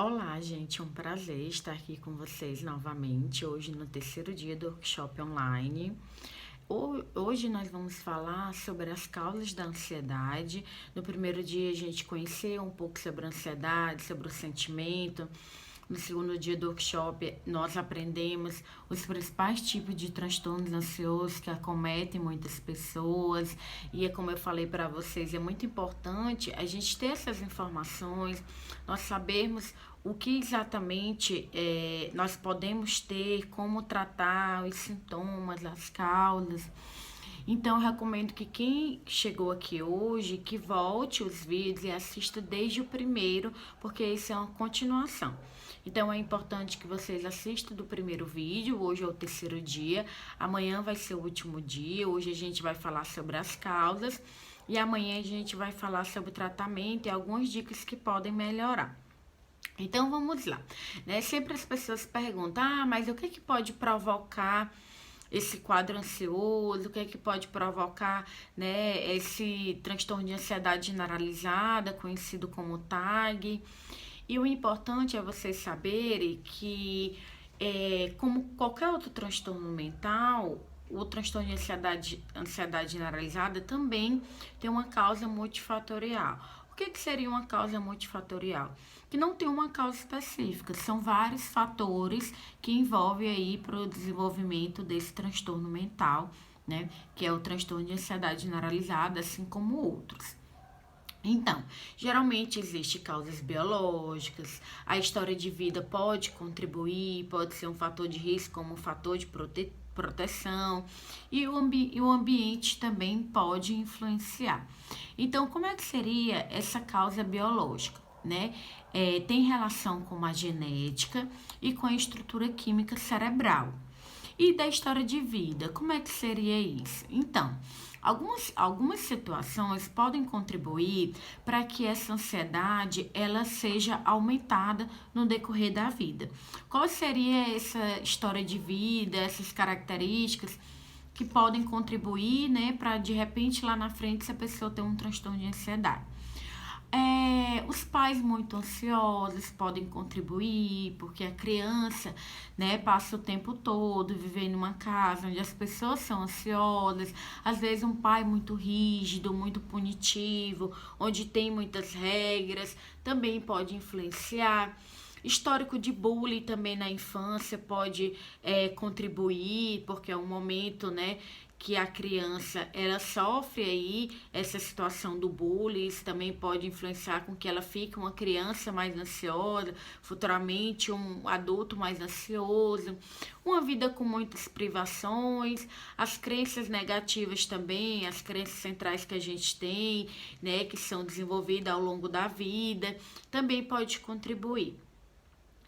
Olá, gente, é um prazer estar aqui com vocês novamente, hoje no terceiro dia do workshop online. Hoje nós vamos falar sobre as causas da ansiedade. No primeiro dia a gente conheceu um pouco sobre a ansiedade, sobre o sentimento. No segundo dia do workshop, nós aprendemos os principais tipos de transtornos ansiosos que acometem muitas pessoas. E é como eu falei para vocês, é muito importante a gente ter essas informações, nós sabermos o que exatamente nós podemos ter, como tratar os sintomas, as causas. Então, eu recomendo que quem chegou aqui hoje, que volte os vídeos e assista desde o primeiro, porque isso é uma continuação. Então, é importante que vocês assistam do primeiro vídeo, hoje é o terceiro dia, amanhã vai ser o último dia, hoje a gente vai falar sobre as causas, e amanhã a gente vai falar sobre o tratamento e algumas dicas que podem melhorar. Então, vamos lá, né? Sempre as pessoas perguntam, mas o que pode provocar esse quadro ansioso, o que é que pode provocar, né, esse transtorno de ansiedade generalizada, conhecido como TAG. E o importante é vocês saberem que, como qualquer outro transtorno mental, o transtorno de ansiedade generalizada também tem uma causa multifatorial. O que seria uma causa multifatorial? Que não tem uma causa específica, são vários fatores que envolvem aí para o desenvolvimento desse transtorno mental, né? Que é o transtorno de ansiedade generalizada, assim como outros. Então, geralmente existe causas biológicas, a história de vida pode contribuir, pode ser um fator de risco como um fator de proteção e o ambiente também pode influenciar. Então, como é que seria essa causa biológica? Né? Tem relação com a genética e com a estrutura química cerebral. E da história de vida, como é que seria isso? Então, algumas situações podem contribuir para que essa ansiedade ela seja aumentada no decorrer da vida. Qual seria essa história de vida, essas características que podem contribuir, né, para de repente lá na frente essa pessoa ter um transtorno de ansiedade? Os pais muito ansiosos podem contribuir, porque a criança, né, passa o tempo todo vivendo em uma casa onde as pessoas são ansiosas, às vezes um pai muito rígido, muito punitivo, onde tem muitas regras, também pode influenciar. Histórico de bullying também na infância pode contribuir, porque é um momento, né, que a criança ela sofre aí essa situação do bullying, isso também pode influenciar com que ela fique uma criança mais ansiosa, futuramente um adulto mais ansioso, uma vida com muitas privações, as crenças negativas também, as crenças centrais que a gente tem, né, que são desenvolvidas ao longo da vida, também pode contribuir.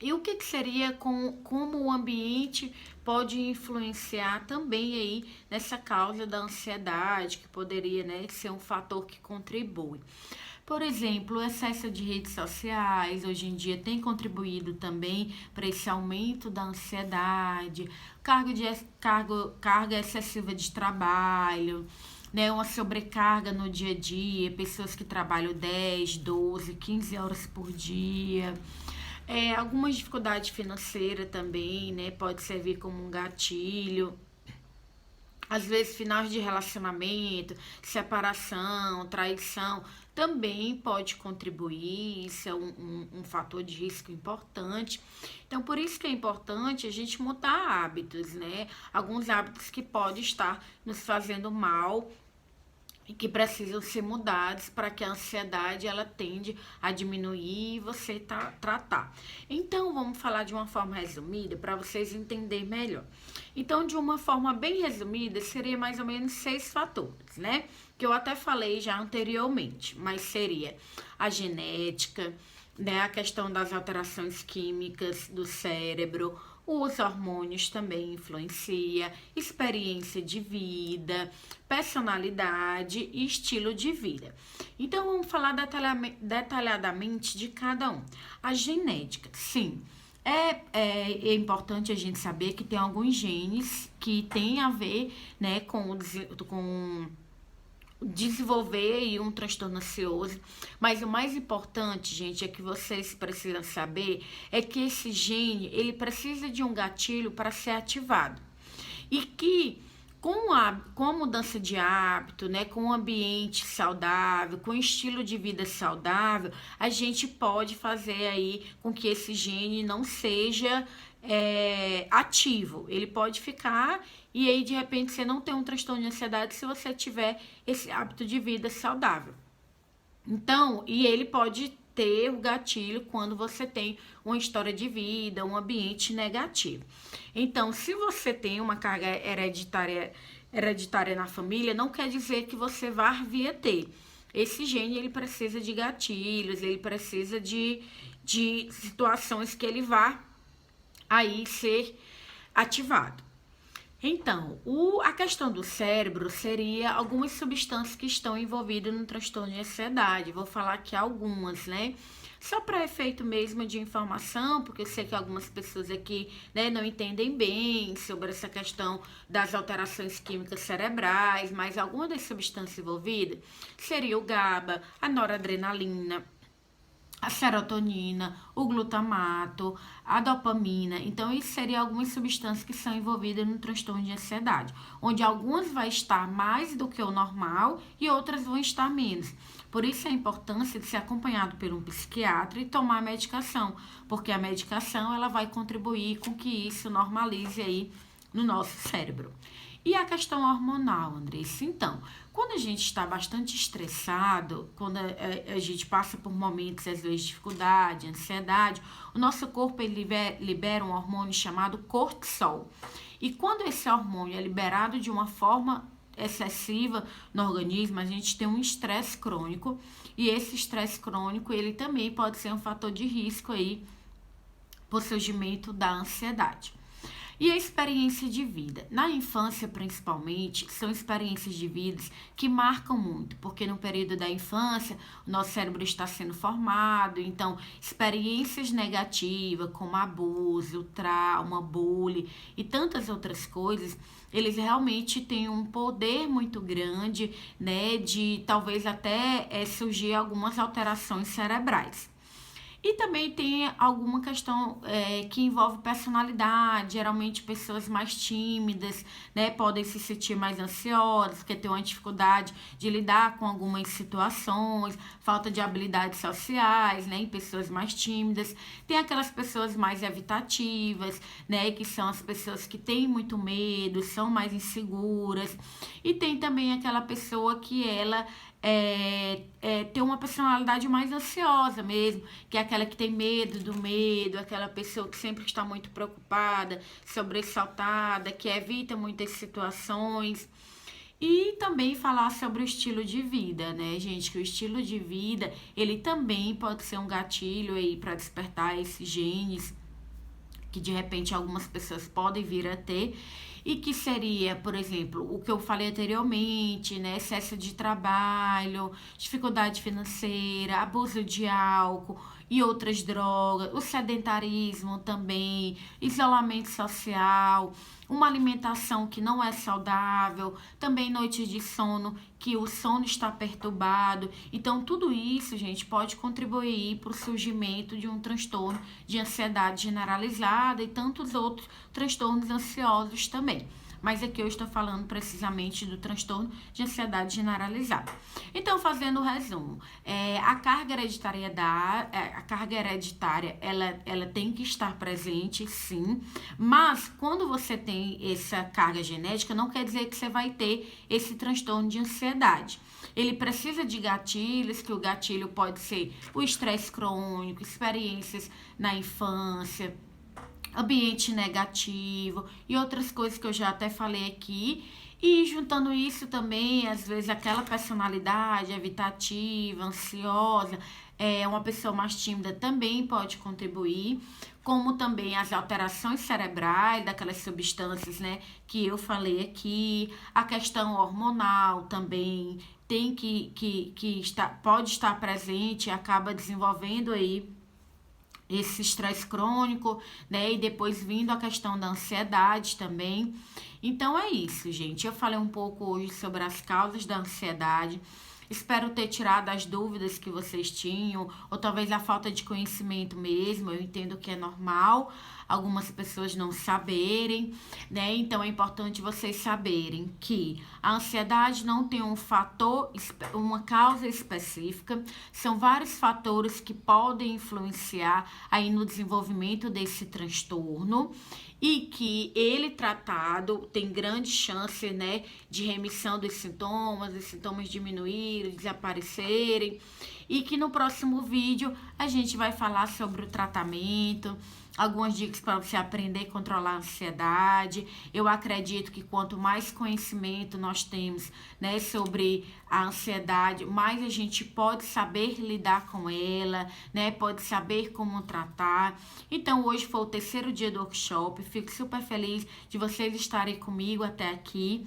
E o que seria como o ambiente pode influenciar também aí nessa causa da ansiedade, que poderia, né, ser um fator que contribui. Por exemplo, o excesso de redes sociais hoje em dia tem contribuído também para esse aumento da ansiedade, carga excessiva de trabalho, né, uma sobrecarga no dia a dia, pessoas que trabalham 10, 12, 15 horas por dia. Algumas dificuldades financeiras também, né? Pode servir como um gatilho. Às vezes, finais de relacionamento, separação, traição, também pode contribuir. Isso é um fator de risco importante. Então, por isso que é importante a gente mudar hábitos, né? Alguns hábitos que podem estar nos fazendo mal e que precisam ser mudados para que a ansiedade ela tende a diminuir e você tratar. Então, vamos falar de uma forma resumida para vocês entenderem melhor. Então, de uma forma bem resumida, seria mais ou menos 6 fatores, né? Que eu até falei já anteriormente, mas seria a genética, né? A questão das alterações químicas do cérebro, os hormônios também influencia, experiência de vida, personalidade e estilo de vida. Então vamos falar detalhadamente de cada um. A genética, sim. É importante a gente saber que tem alguns genes que têm a ver, né, com desenvolver aí um transtorno ansioso. Mas o mais importante, gente, é que vocês precisam saber é que esse gene, ele precisa de um gatilho para ser ativado. E que com a mudança de hábito, né, com um ambiente saudável, com um estilo de vida saudável, a gente pode fazer aí com que esse gene não seja ativo. Ele pode ficar e aí de repente você não tem um transtorno de ansiedade se você tiver esse hábito de vida saudável. Então, e ele pode ter o gatilho quando você tem uma história de vida, um ambiente negativo. Então, se você tem uma carga hereditária na família, não quer dizer que você vá ter. Esse gene, ele precisa de gatilhos, ele precisa de situações que ele vá aí ser ativado. Então, a questão do cérebro seria algumas substâncias que estão envolvidas no transtorno de ansiedade. Vou falar aqui algumas, né? Só para efeito mesmo de informação, porque eu sei que algumas pessoas aqui, né, não entendem bem sobre essa questão das alterações químicas cerebrais, mas alguma das substâncias envolvidas seria o GABA, a noradrenalina, a serotonina, o glutamato, a dopamina. Então, isso seria algumas substâncias que são envolvidas no transtorno de ansiedade, onde algumas vai estar mais do que o normal e outras vão estar menos. Por isso a importância de ser acompanhado por um psiquiatra e tomar a medicação, porque a medicação ela vai contribuir com que isso normalize aí no nosso cérebro. E a questão hormonal, Andressa? Então, quando a gente está bastante estressado, quando a gente passa por momentos, às vezes, de dificuldade, ansiedade, o nosso corpo ele libera um hormônio chamado cortisol. E quando esse hormônio é liberado de uma forma excessiva no organismo, a gente tem um estresse crônico. E esse estresse crônico, ele também pode ser um fator de risco aí para o surgimento da ansiedade. E a experiência de vida. Na infância, principalmente, são experiências de vida que marcam muito, porque no período da infância, o nosso cérebro está sendo formado, então, experiências negativas, como abuso, trauma, bullying e tantas outras coisas, eles realmente têm um poder muito grande, né, de talvez até surgir algumas alterações cerebrais. E também tem alguma questão que envolve personalidade, geralmente pessoas mais tímidas, né, podem se sentir mais ansiosas, porque tem uma dificuldade de lidar com algumas situações, falta de habilidades sociais, né, em pessoas mais tímidas. Tem aquelas pessoas mais evitativas, né, que são as pessoas que têm muito medo, são mais inseguras. E tem também aquela pessoa que ela ter uma personalidade mais ansiosa mesmo, que é aquela que tem medo do medo, aquela pessoa que sempre está muito preocupada, sobressaltada, que evita muitas situações. E também falar sobre o estilo de vida, né, gente? Que o estilo de vida, ele também pode ser um gatilho aí para despertar esses genes que de repente algumas pessoas podem vir a ter, e que seria, por exemplo, o que eu falei anteriormente, né? Excesso de trabalho, dificuldade financeira, abuso de álcool e outras drogas, o sedentarismo também, isolamento social, uma alimentação que não é saudável, também noites de sono, que o sono está perturbado. Então, tudo isso, gente, pode contribuir para o surgimento de um transtorno de ansiedade generalizada e tantos outros transtornos ansiosos também. Mas aqui eu estou falando precisamente do transtorno de ansiedade generalizada. Então, fazendo o resumo, a carga hereditária, ela tem que estar presente, sim, mas quando você tem essa carga genética, não quer dizer que você vai ter esse transtorno de ansiedade. Ele precisa de gatilhos, que o gatilho pode ser o estresse crônico, experiências na infância, ambiente negativo e outras coisas que eu já até falei aqui. E juntando isso também, às vezes aquela personalidade evitativa, ansiosa, uma pessoa mais tímida também pode contribuir, como também as alterações cerebrais daquelas substâncias, né, que eu falei aqui, a questão hormonal também tem pode estar presente e acaba desenvolvendo aí esse estresse crônico, né? E depois vindo a questão da ansiedade também. Então é isso, gente. Eu falei um pouco hoje sobre as causas da ansiedade. Espero ter tirado as dúvidas que vocês tinham, ou talvez a falta de conhecimento mesmo. Eu entendo que é normal algumas pessoas não saberem, né? Então é importante vocês saberem que a ansiedade não tem um fator, uma causa específica, são vários fatores que podem influenciar aí no desenvolvimento desse transtorno e que ele tratado tem grande chance, né, de remissão dos sintomas diminuírem, desaparecerem, e que no próximo vídeo a gente vai falar sobre o tratamento, algumas dicas para você aprender a controlar a ansiedade. Eu acredito que quanto mais conhecimento nós temos, né, sobre a ansiedade, mais a gente pode saber lidar com ela, né, pode saber como tratar. Então hoje foi o terceiro dia do workshop, fico super feliz de vocês estarem comigo até aqui.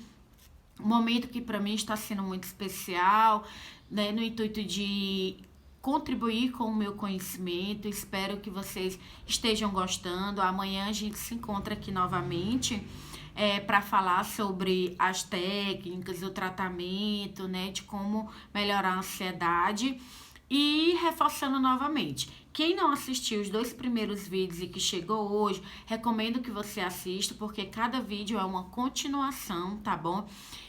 Um momento que para mim está sendo muito especial, né, no intuito de contribuir com o meu conhecimento. Espero que vocês estejam gostando. Amanhã a gente se encontra aqui novamente para falar sobre as técnicas, o tratamento, né, de como melhorar a ansiedade. E reforçando novamente, quem não assistiu os 2 primeiros vídeos e que chegou hoje, recomendo que você assista, porque cada vídeo é uma continuação, tá bom?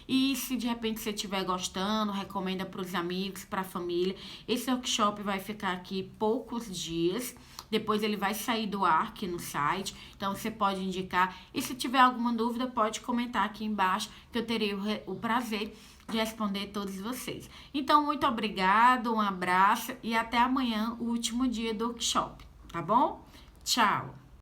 E se de repente você estiver gostando, recomenda para os amigos, para a família. Esse workshop vai ficar aqui poucos dias, depois ele vai sair do ar aqui no site, então você pode indicar. E se tiver alguma dúvida, pode comentar aqui embaixo, que eu terei o prazer de responder todos vocês. Então, muito obrigado, um abraço e até amanhã, o último dia do workshop, tá bom? Tchau!